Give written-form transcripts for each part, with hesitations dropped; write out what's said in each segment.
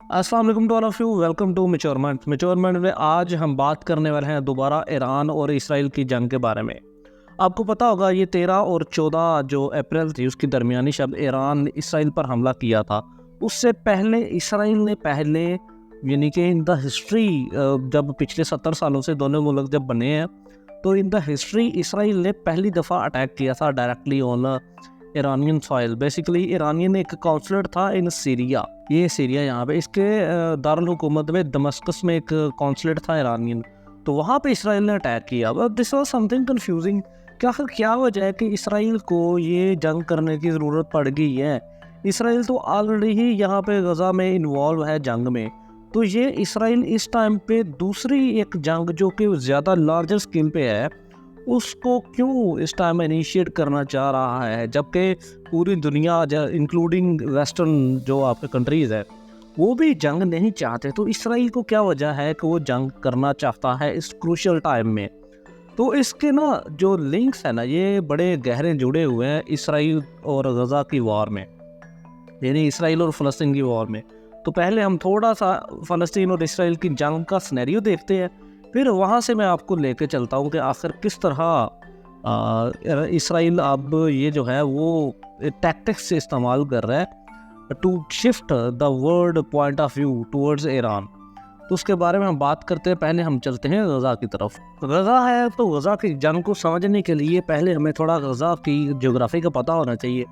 अस्सलाम वालेकुम to all of you, welcome to मैच्योरमेंट में आज हम बात करने वाले हैं दोबारा ईरान और इसराइल की जंग के बारे में। आपको पता होगा ये 13 और 14 जो अप्रैल थी उसकी दरमियानी शब ईरान ने इसराइल पर हमला किया था। उससे पहले इसराइल ने यानी कि इन द हिस्ट्री जब पिछले 70 सालों से दोनों मुल्क जब बने हैं तो इन द हिस्ट्री इसराइल ने पहली दफ़ा अटैक किया था directly on Iranian soil. Basically Iranian एक कॉन्सुलेट था इन सीरिया, ये सीरिया यहाँ पे इसके दारुल हुकूमत में दमस्कस में एक कॉन्सुलेट था ईरानियन, तो वहाँ पे इसराइल ने अटैक किया। But this was something confusing कि आखिर क्या वजह है कि इसराइल को ये जंग करने की ज़रूरत पड़ गई है। इसराइल तो ऑलरेडी ही यहाँ पे गज़ा में इन्वॉल्व है जंग में, तो ये इसराइल इस टाइम पे दूसरी एक जंग जो कि ज़्यादा लार्जर स्केल पे है उसको क्यों इस टाइम इनिशिएट करना चाह रहा है, जबकि पूरी दुनिया इंक्लूडिंग वेस्टर्न जो आपके कंट्रीज़ है वो भी जंग नहीं चाहते। तो इसराइल को क्या वजह है कि वो जंग करना चाहता है इस क्रूशियल टाइम में। तो इसके ना जो लिंक्स है ना ये बड़े गहरे जुड़े हुए हैं इसराइल और गज़ा की वॉर में, यानी इसराइल और फ़लस्तीन की वॉर में। तो पहले हम थोड़ा सा फ़लस्तीन और इसराइल की जंग का सिनेरियो देखते हैं, फिर वहाँ से मैं आपको लेके चलता हूँ कि आखिर किस तरह इसराइल अब ये जो है वो टैक्टिक्स से इस्तेमाल कर रहा है to shift the world point of view towards Iran. तो उसके बारे में हम बात करते हैं। पहले हम चलते हैं गज़ा की तरफ। गज़ा है तो गज़ा की जंग को समझने के लिए पहले हमें थोड़ा गज़ा की ज्योग्राफी का पता होना चाहिए।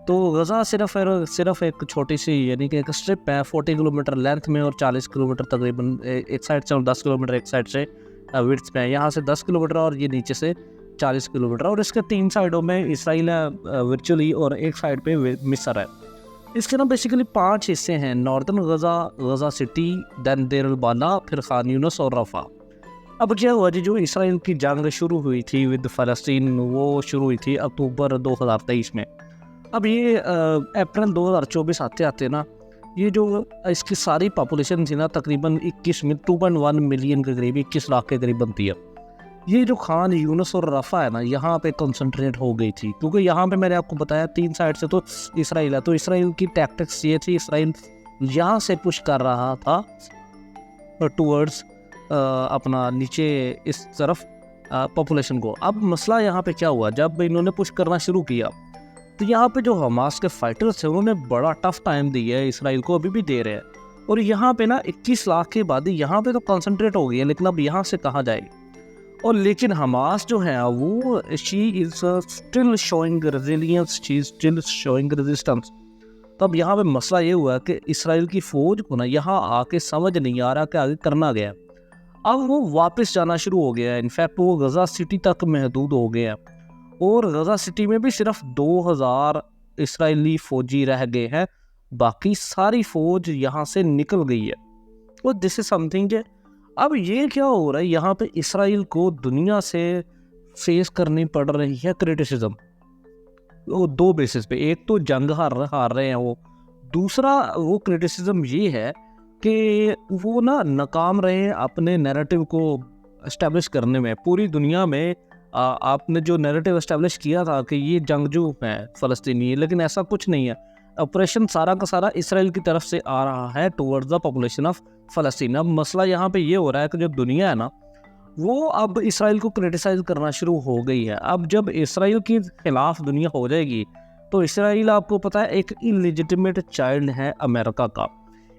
तो गज़ा सिर्फ एक छोटी सी यानी कि एक स्ट्रिप है 40 किलोमीटर लेंथ में और 40 किलोमीटर तकरीबन एक साइड से और 10 किलोमीटर एक साइड से विड्थ में है। यहाँ से 10 किलोमीटर और ये नीचे से 40 किलोमीटर, और इसके 3 साइडों में इसराइल है वर्चुअली और एक साइड पे मिस्र है। इसके ना बेसिकली 5 हिस्से हैं। नॉर्दर्न गज़ा, गज़ा सिटी, दैन देर अल बाला, फिर खान यूनिस और रफ़ा। अब क्या हुआ जी, जो इसराइल की जंग शुरू हुई थी विद फ़लस्तीन वो शुरू हुई थी अक्टूबर 2023 में। अब ये अप्रैल 2024 आते आते ना ये जो इसकी सारी पॉपुलेशन थी ना तकरीबन 2.1 मिलियन के करीब, 21 लाख के करीब बनती है। ये जो खान यूनिस और रफ़ा है ना यहाँ पे कंसंट्रेट हो गई थी, क्योंकि यहाँ पे मैंने आपको बताया 3 साइड से तो इसराइल है। तो इसराइल की टैक्टिक्स ये थी, इसराइल यहाँ से पुश कर रहा था टूवर्ड्स अपना नीचे इस तरफ पॉपुलेशन को। अब मसला यहाँ पे क्या हुआ, जब इन्होंने पुश करना शुरू किया तो यहाँ पे जो हमास के फाइटर्स थे उन्होंने बड़ा टफ टाइम दिया है इसराइल को, अभी भी दे रहे हैं। और यहाँ पे ना 21 लाख की आबादी यहाँ पे तो कंसंट्रेट हो गई है, लेकिन अब यहाँ से कहाँ जाएगी। और लेकिन हमास जो है वो she is still showing resilience, she is still showing resistance. तो अब यहाँ पे मसला ये हुआ कि इसराइल की फ़ौज को ना यहाँ आके समझ नहीं आ रहा कि आगे करना गया। अब वो वापस जाना शुरू हो गया है। इनफैक्ट वो गज़ा सिटी तक महदूद हो गए हैं और गज़ा सिटी में भी सिर्फ 2000 इसराइली फ़ौजी रह गए हैं, बाकी सारी फ़ौज यहाँ से निकल गई है। और दिस इज़ समथिंग है। अब ये क्या हो रहा है, यहाँ पे इसराइल को दुनिया से फेस करनी पड़ रही है क्रिटिसिज्म। वो 2 बेसिस पे, एक तो जंग हार रहे हैं वो, दूसरा वो क्रिटिसिज्म ये है कि वो ना नाकाम रहे हैं अपने नैरेटिव को इस्टेब्लिश करने में। पूरी दुनिया में आपने जो नैरेटिव इस्टेब्लिश किया था कि ये जंगजू हैं फ़लस्तीनी, लेकिन ऐसा कुछ नहीं है। ऑपरेशन सारा का सारा इसराइल की तरफ से आ रहा है टुवर्ड्स द पॉपुलेशन ऑफ फ़लस्तीन। अब मसला यहाँ पे ये हो रहा है कि जो दुनिया है ना वो अब इसराइल को क्रिटिसाइज़ करना शुरू हो गई है। अब जब इसराइल के ख़िलाफ़ दुनिया हो जाएगी तो इसराइल आपको पता है एक इलिजिटिमेट चाइल्ड है अमेरिका का।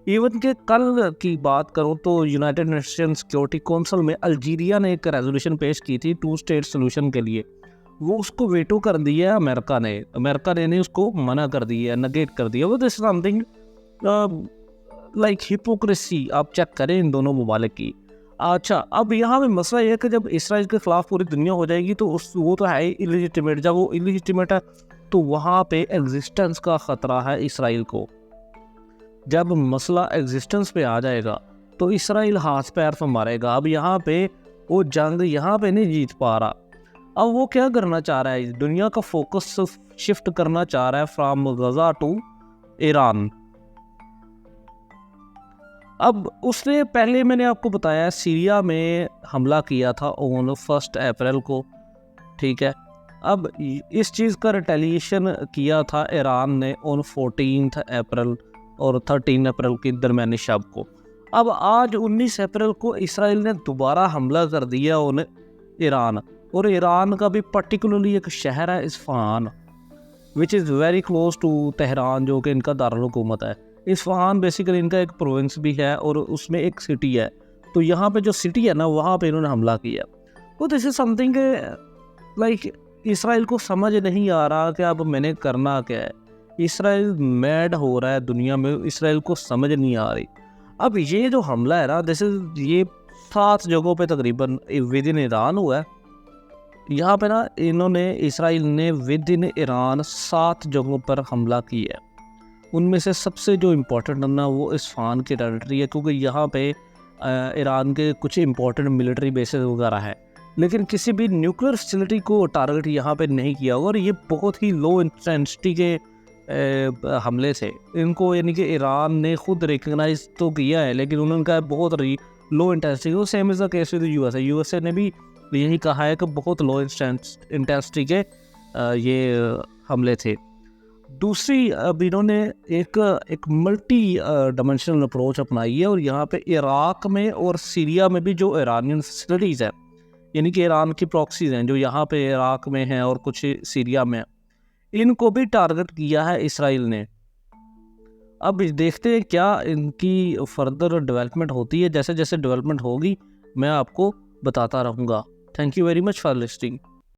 इवन के कल की बात करूं तो यूनाइटेड नेशन सिक्योरिटी काउंसिल में अल्जीरिया ने एक रेजोल्यूशन पेश की थी 2 स्टेट सोल्यूशन के लिए, वो उसको वेटो कर दिया है अमेरिका ने नहीं उसको मना कर दिया है, नेगेट कर दिया। वो दिस समथिंग लाइक हिपोक्रेसी आप चेक करें इन दोनों ममालिक की। अच्छा, अब यहाँ पे मसला ये है कि जब इसराइल के ख़िलाफ़ पूरी दुनिया हो जाएगी तो वो तो है इलिजिटिमेट। जब वो इलिजिटिमेट है तो वहाँ पे एग्जिस्टेंस का ख़तरा है इसराइल को। जब मसला एग्जिस्टेंस पे आ जाएगा तो इसराइल हाथ पैर तो मारेगा। अब यहाँ पे वो जंग यहाँ पे नहीं जीत पा रहा। अब वो क्या करना चाह रहा है, दुनिया का फोकस शिफ्ट करना चाह रहा है फ्रॉम गज़ा टू ईरान। अब उसने पहले मैंने आपको बताया सीरिया में हमला किया था ऑन 1 अप्रैल को, ठीक है। अब इस चीज़ का रिटेलिएशन किया था ईरान ने ऑन 14 अप्रैल और 13 अप्रैल की दरमियानी शब को। अब आज 19 अप्रैल को इसराइल ने दोबारा हमला कर दिया उन्हें ईरान, और ईरान का भी पर्टिकुलरली एक शहर है Isfahan, which is very close to Tehran, जो कि इनका दारुल हुकूमत है। इस्फहान बेसिकली इनका एक प्रोविंस भी है और उसमें एक सिटी है। तो यहाँ पे जो सिटी है ना, वहाँ पे इन्होंने हमला किया। तो this is something like Israel को समझ नहीं आ रहा कि अब मैंने करना क्या है। इसराइल मैड हो रहा है दुनिया में, इसराइल को समझ नहीं आ रही। अब ये जो हमला है ना, दिस इज़ ये 7 जगहों पे तकरीबन विद इन ईरान हुआ है। यहाँ पे ना इन्होंने इसराइल ने विद इन ईरान 7 जगहों पर हमला किया है। उनमें से सबसे जो इम्पोर्टेंट है ना, वो इस्फहान की टेरिटरी है, क्योंकि यहाँ पे ईरान के कुछ इम्पोर्टेंट मिलिट्री बेसेस वगैरह है। लेकिन किसी भी न्यूक्लियर फैसिलिटी को टारगेट यहाँ पे नहीं किया, और ये बहुत ही लो इंटेंसिटी के हमले थे। इनको यानी कि ईरान ने खुद रिकग्नाइज तो किया है, लेकिन उन्होंने कहा बहुत low intensity. Same is the case with USA. USA ने भी यही कहा है कि बहुत लो इंटेंसिटी के ये हमले थे। दूसरी, अब इन्होंने एक मल्टी डायमेंशनल अप्रोच अपनाई है, और यहाँ पे इराक में और सीरिया में भी जो ईरानियन फैसिलिटीज़ हैं, यानी कि ईरान की प्रॉक्सीज हैं जो यहाँ पे इराक में हैं और कुछ सीरिया में, इनको भी टारगेट किया है इसराइल ने। अब देखते हैं क्या इनकी फर्दर डेवलपमेंट होती है। जैसे जैसे डेवलपमेंट होगी मैं आपको बताता रहूँगा। Thank you very much for listening.